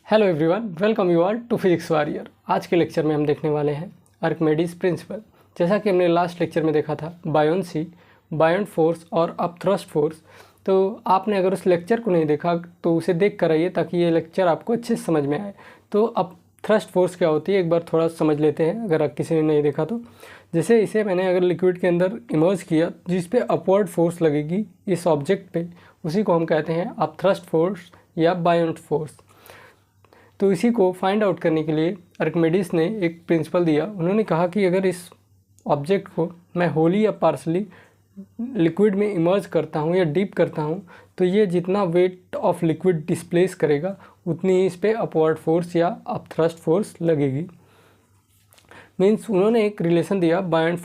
Hello everyone, welcome you all to physics warrior. आज के lecture में हम देखने वाले हैं आर्किमिडीज प्रिंसिपल। जैसा कि हमने लास्ट लेक्चर में देखा था बायोन्सी, बायोंट फोर्स और अपथ्रस्ट फोर्स। तो आपने अगर उस लेक्चर को नहीं देखा तो उसे देख कर आइए ताकि ये लेक्चर आपको अच्छे से समझ में आए। तो अपथ्रस्ट फोर्स क्या होती है एक बार थोड़ा समझ लेते हैं, अगर किसी ने नहीं देखा तो। जैसे इसे मैंने अगर लिक्विड के अंदर इमर्ज किया जिस पे अपवर्ड फोर्स लगेगी इस ऑब्जेक्ट पे, उसी को हम कहते हैं अपथ्रस्ट फोर्स या बायोंट फोर्स। तो इसी को फाइंड आउट करने के लिए आर्किमिडीज ने एक प्रिंसिपल दिया। उन्होंने कहा कि अगर इस ऑब्जेक्ट को मैं होली या पार्सली लिक्विड में इमर्ज करता हूँ या डीप करता हूँ तो ये जितना वेट ऑफ लिक्विड डिस्प्लेस करेगा उतनी ही इस पर अपवर्ड फोर्स या अपथ्रस्ट फोर्स लगेगी। मीन्स उन्होंने एक रिलेशन दिया बायोंट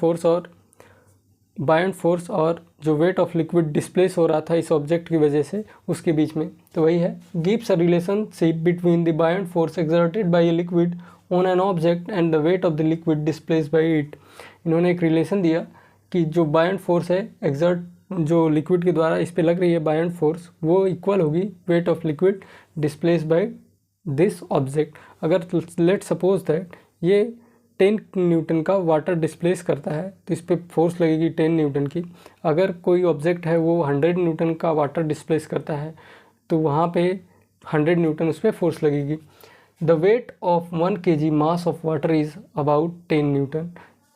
फोर्स और जो वेट ऑफ लिक्विड डिस्प्लेस हो रहा था इस ऑब्जेक्ट की वजह से उसके बीच में। तो वही है, gives a relationship between the बायोंट force exerted by a liquid on an object and the weight of the liquid displace bye it. इन्होंने एक रिलेशन दिया कि जो बायोंट फोर्स है जो लिक्विड के द्वारा इस पे लग रही है बायोंट फोर्स, वो इक्वल होगी weight of liquid displace by this object. अगर लेट सपोज दैट ये 10 न्यूटन का वाटर डिस्प्लेस करता है तो इस पर फोर्स लगेगी 10 न्यूटन की। अगर कोई ऑब्जेक्ट है वो 100 न्यूटन का वाटर डिस्प्लेस करता है तो वहाँ पे 100 न्यूटन उस पर फोर्स लगेगी। The weight of 1 kg mass of water is about 10 Newton.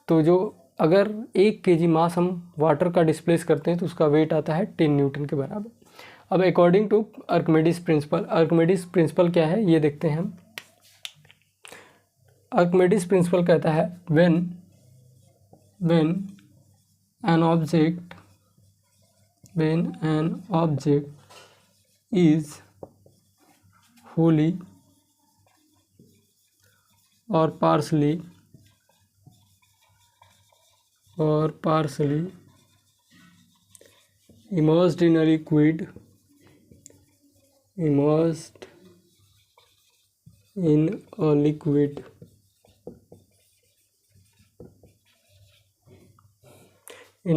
तो जो अगर 1 kg मास हम वाटर का डिस्प्लेस करते हैं तो उसका वेट आता है 10 न्यूटन के बराबर। अब अकॉर्डिंग टू आर्किमिडीज प्रिंसिपल क्या है ये देखते हैं हम। आर्किमिडीज प्रिंसिपल कहता है when an object is wholly or partially immersed in a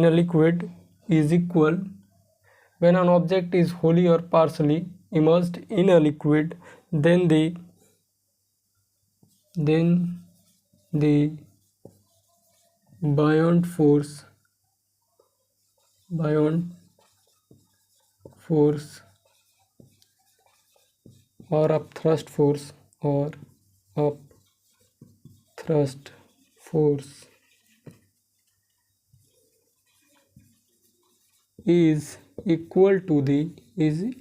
liquid is equal. When an object is wholly or partially immersed in a liquid, then the buoyant force or upthrust force is equal to the weight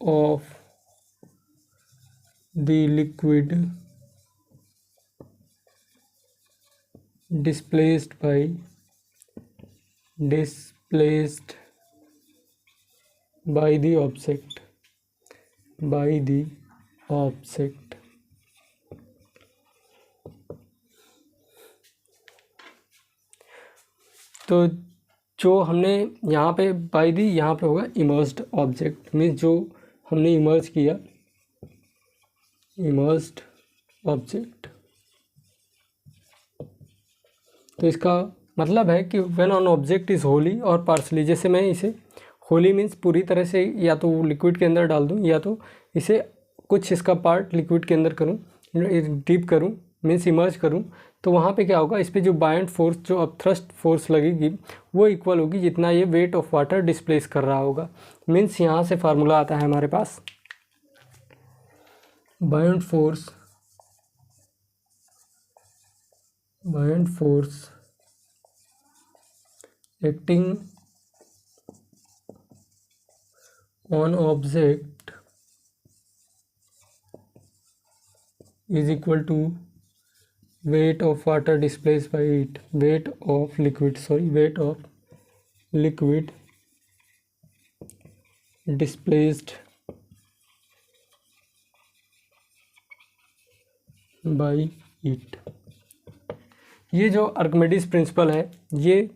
of the liquid displaced by the object तो जो हमने यहाँ पे by the, यहाँ पे होगा immersed object. Means जो हमने इमर्ज किया, इमर्स्ड ऑब्जेक्ट। तो इसका मतलब है कि when on object is wholly और पार्सली, जैसे मैं इसे होली मीन्स पूरी तरह से या तो लिक्विड के अंदर डाल दूँ या तो इसे कुछ इसका पार्ट लिक्विड के अंदर करूँ, डीप करूँ मीन्स इमर्ज करूँ, तो वहाँ पे क्या होगा, इस पर जो बायोंट फोर्स जो अपथ्रस्ट फोर्स लगेगी वो इक्वल होगी जितना ये वेट ऑफ वाटर डिस्प्लेस कर रहा होगा। मीन्स यहाँ से फार्मूला आता है हमारे पास, buoyant force acting on object is equal to weight of water displaced by it, weight of liquid displaced by it। ये जो आर्किमिडीज प्रिंसिपल है ये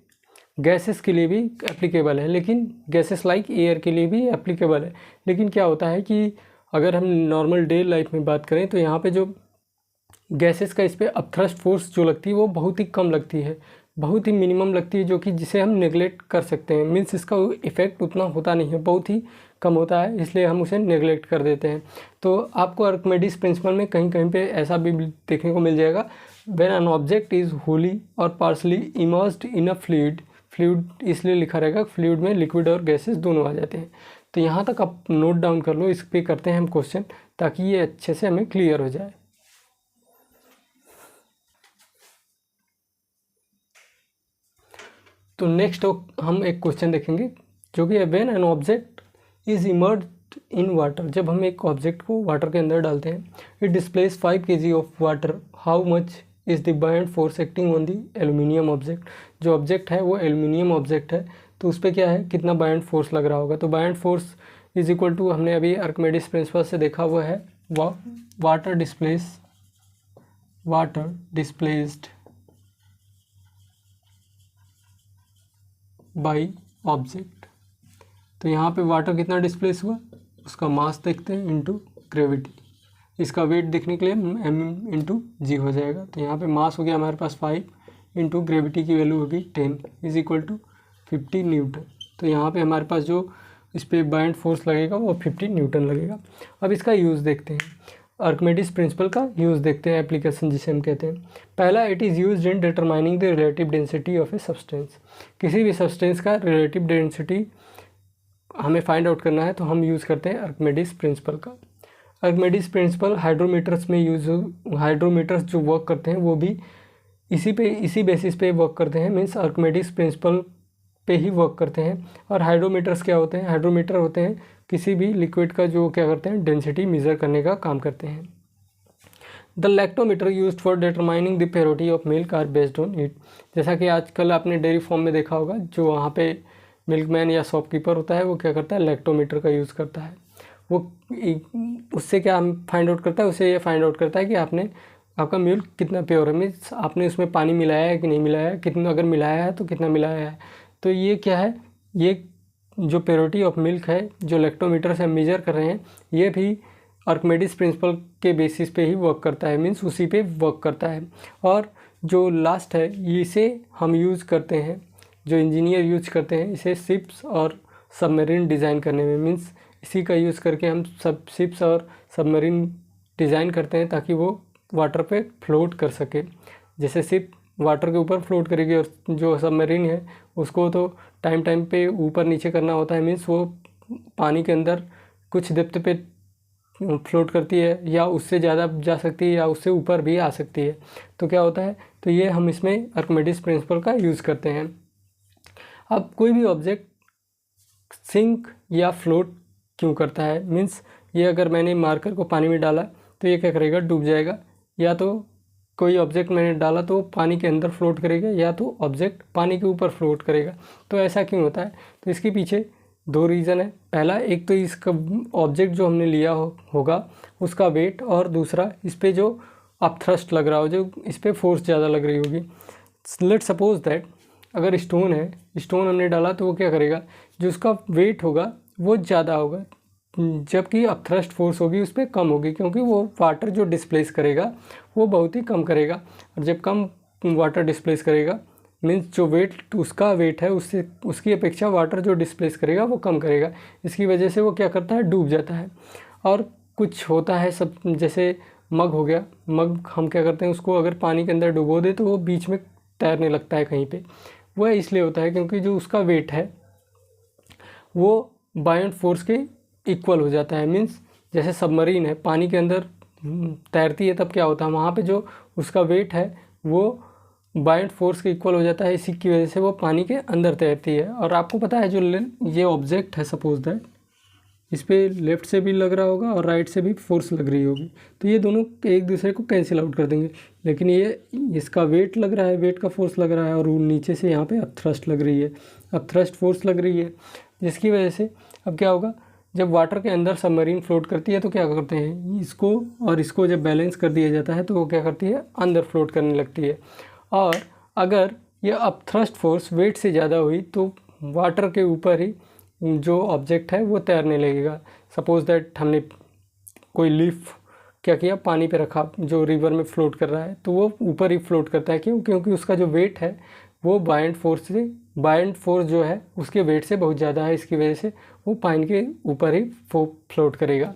गैसेस के लिए भी एप्लीकेबल है, लेकिन गैसेस लाइक एयर के लिए भी एप्लीकेबल है। लेकिन क्या होता है कि अगर हम नॉर्मल डे लाइफ में बात करें तो यहाँ पे जो गैसेस का इस पर अपथ्रस्ट फोर्स जो लगती है वो बहुत ही कम लगती है। बहुत ही मिनिमम लगती है, जो कि जिसे हम नेगलेक्ट कर सकते हैं। मीन्स इसका इफ़ेक्ट उतना होता नहीं है, बहुत ही कम होता है, इसलिए हम उसे नेगलेक्ट कर देते हैं। तो आपको आर्किमिडीज प्रिंसिपल में कहीं कहीं पे ऐसा भी देखने को मिल जाएगा, when an object is wholly और partially immersed in a fluid, fluid इसलिए लिखा रहेगा, फ्लूइड में लिक्विड और गैसेस दोनों आ जाते हैं। तो यहाँ तक आप नोट डाउन कर लो, इस पे करते हैं हम क्वेश्चन, ताकि ये अच्छे से हमें क्लियर हो जाए। तो नेक्स्ट हम एक क्वेश्चन देखेंगे, जो कि when an object is emerged in water, जब हम एक ऑब्जेक्ट को वाटर के अंदर डालते हैं, it displace 5 kg of water, how much is the buoyant force acting on the aluminium object. जो ऑब्जेक्ट है वो एल्यूमिनियम ऑब्जेक्ट है, तो उस पर क्या है, कितना बायंट फोर्स लग रहा होगा। तो buoyant force is equal to, हमने अभी आर्किमिडीज प्रिंसिपल से देखा हुआ है, वाटर डिस्प्लेस्ड बाई ऑब्जेक्ट। तो यहाँ पे वाटर कितना डिस्प्लेस हुआ, उसका मास देखते हैं इनटू ग्रेविटी। इसका वेट देखने के लिए m इंटू जी हो जाएगा। तो यहाँ पे मास हो गया हमारे पास 5 इंटू ग्रेविटी की वैल्यू होगी 10 इज इक्वल टू 50 न्यूटन। तो यहाँ पे हमारे पास जो इस पर बायंट फोर्स लगेगा वो 50 न्यूटन लगेगा। अब इसका यूज़ देखते हैं, आर्किमिडीज प्रिंसिपल का यूज़ देखते हैं, एप्लीकेशन जिसे हम कहते हैं। पहला, it is used in determining the relative density of a substance. किसी भी सब्सटेंस का रिलेटिव डेंसिटी हमें फाइंड आउट करना है तो हम यूज़ करते हैं आर्किमिडीज प्रिंसिपल का। आर्किमिडीज प्रिंसिपल हाइड्रोमीटर्स में हाइड्रोमीटर्स जो वर्क करते हैं वो भी इसी बेसिस पे वर्क करते हैं, मीन्स आर्किमिडीज प्रिंसिपल पे ही वर्क करते हैं। और हाइड्रोमीटर्स क्या होते हैं, हाइड्रोमीटर होते हैं किसी भी लिक्विड का जो क्या करते हैं, डेंसिटी मेज़र करने का काम करते हैं। The lactometer used for determining the purity of milk are based on it. जैसा कि आजकल आपने डेयरी फार्म में देखा होगा, जो वहाँ पे मिल्कमैन या शॉपकीपर होता है वो क्या करता है, लैक्टोमीटर का यूज़ करता है। वो उससे क्या फाइंड आउट करता है, उससे ये फाइंड आउट करता है कि आपका मिल्क कितना प्योर है, मीन्स आपने उसमें पानी मिलाया है कि नहीं मिलाया है, कितना अगर मिलाया है तो कितना मिलाया है। तो ये क्या है, ये जो प्योरिटी ऑफ मिल्क है जो लैक्टोमीटर से हम मेजर कर रहे हैं, ये भी आर्किमिडीज प्रिंसिपल के बेसिस पे ही वर्क करता है, मीन्स उसी पे वर्क करता है। और जो लास्ट है, इसे हम यूज़ करते हैं, जो इंजीनियर यूज करते हैं इसे शिप्स और सबमरीन डिज़ाइन करने में, मीन्स इसी का यूज़ करके हम सब शिप्स और सबमरीन डिज़ाइन करते हैं ताकि वो वाटर पे फ्लोट कर सके। जैसे शिप वाटर के ऊपर फ्लोट करेगी और जो सबमरीन है उसको तो टाइम पे ऊपर नीचे करना होता है, मीन्स वो पानी के अंदर कुछ डेप्थ पे फ्लोट करती है, या उससे ज़्यादा जा सकती है या उससे ऊपर भी आ सकती है। तो क्या होता है, तो ये हम इसमें आर्किमिडीज प्रिंसिपल का यूज़ करते हैं। अब कोई भी ऑब्जेक्ट सिंक या फ्लोट क्यों करता है, मीन्स ये अगर मैंने मार्कर को पानी में डाला तो ये क्या करेगा, डूब जाएगा, या तो कोई ऑब्जेक्ट मैंने डाला तो पानी के अंदर फ्लोट करेगा, या तो ऑब्जेक्ट पानी के ऊपर फ्लोट करेगा। तो ऐसा क्यों होता है, तो इसके पीछे 2 रीज़न है। पहला, एक तो इसका ऑब्जेक्ट जो हमने लिया होगा उसका वेट, और दूसरा इस पर जो अपथ्रस्ट लग रहा हो, जो इस पर फोर्स ज़्यादा लग रही होगी। लेट्स सपोज दैट अगर स्टोन है, स्टोन हमने डाला तो वो क्या करेगा, जो उसका वेट होगा वो ज़्यादा होगा, जबकि अपथ्रस्ट फोर्स होगी उस पर कम होगी, क्योंकि वो वाटर जो डिस्प्लेस करेगा वो बहुत ही कम करेगा। और जब कम वाटर डिस्प्लेस करेगा, मीन्स जो वेट उसका वेट है उससे उसकी अपेक्षा वाटर जो डिस्प्लेस करेगा वो कम करेगा। इसकी वजह से वो क्या करता है, डूब जाता है। और कुछ होता है सब, जैसे मग हो गया, मग हम क्या करते हैं, उसको अगर पानी के अंदर डुबो दे तो वो बीच में तैरने लगता है कहीं पे। वह इसलिए होता है क्योंकि जो उसका वेट है वो बायंट फोर्स के इक्वल हो जाता है। मीन्स जैसे सबमरीन है, पानी के अंदर तैरती है, तब क्या होता है, वहाँ पे जो उसका वेट है वो बायंट फोर्स के इक्वल हो जाता है, इसी की वजह से वो पानी के अंदर तैरती है। और आपको पता है जो ये ऑब्जेक्ट है, सपोज दैट इस पर लेफ़्ट से भी लग रहा होगा और राइट से भी फोर्स लग रही होगी, तो ये दोनों एक दूसरे को कैंसिल आउट कर देंगे। लेकिन ये इसका वेट लग रहा है, वेट का फोर्स लग रहा है, और नीचे से यहाँ पे अपथ्रस्ट लग रही है, अपथ्रस्ट फोर्स लग रही है, जिसकी वजह से अब क्या होगा, जब वाटर के अंदर सबमरीन फ्लोट करती है तो क्या करते हैं, इसको और इसको जब बैलेंस कर दिया जाता है तो वो क्या करती है, अंदर फ्लोट करने लगती है। और अगर ये अपथ्रस्ट फोर्स वेट से ज़्यादा हुई तो वाटर के ऊपर ही जो ऑब्जेक्ट है वो तैरने लगेगा। सपोज दैट हमने कोई लीफ क्या किया, पानी पे रखा जो रिवर में फ्लोट कर रहा है, तो वो ऊपर ही फ्लोट करता है। क्यों, क्योंकि उसका जो वेट है वो बायंट फोर्स जो है उसके वेट से बहुत ज़्यादा है, इसकी वजह से वो पानी के ऊपर ही फ्लोट करेगा।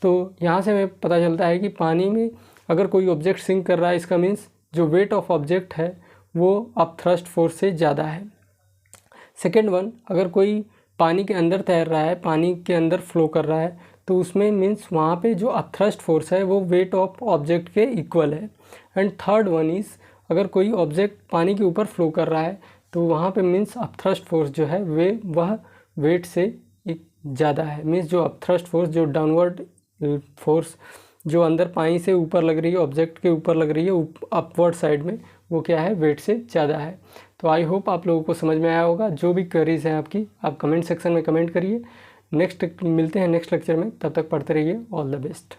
तो यहाँ से हमें पता चलता है कि पानी में अगर कोई ऑब्जेक्ट सिंक कर रहा है, इसका मीन्स जो वेट ऑफ ऑब्जेक्ट है वो अपथ्रस्ट फोर्स से ज़्यादा है। सेकेंड वन, अगर कोई पानी के अंदर तैर रहा है, पानी के अंदर फ्लो कर रहा है, तो उसमें मीन्स वहाँ पे जो अपथ्रस्ट फोर्स है वो वेट ऑफ ऑब्जेक्ट के इक्वल है। एंड थर्ड वन इज़, अगर कोई ऑब्जेक्ट पानी के ऊपर फ्लो कर रहा है तो वहाँ पे मीन्स अपथ्रस्ट फोर्स जो है वह वेट से ज़्यादा है। मीन्स जो अपथ्रस्ट फोर्स, जो डाउनवर्ड फोर्स जो अंदर पानी से ऊपर लग रही है, ऑब्जेक्ट के ऊपर लग रही है अपवर्ड साइड में, वो क्या है, वेट से ज़्यादा है। तो आई होप आप लोगों को समझ में आया होगा। जो भी क्वेरीज हैं आपकी, आप कमेंट सेक्शन में कमेंट करिए। नेक्स्ट मिलते हैं नेक्स्ट लेक्चर में, तब तक पढ़ते रहिए। All the best.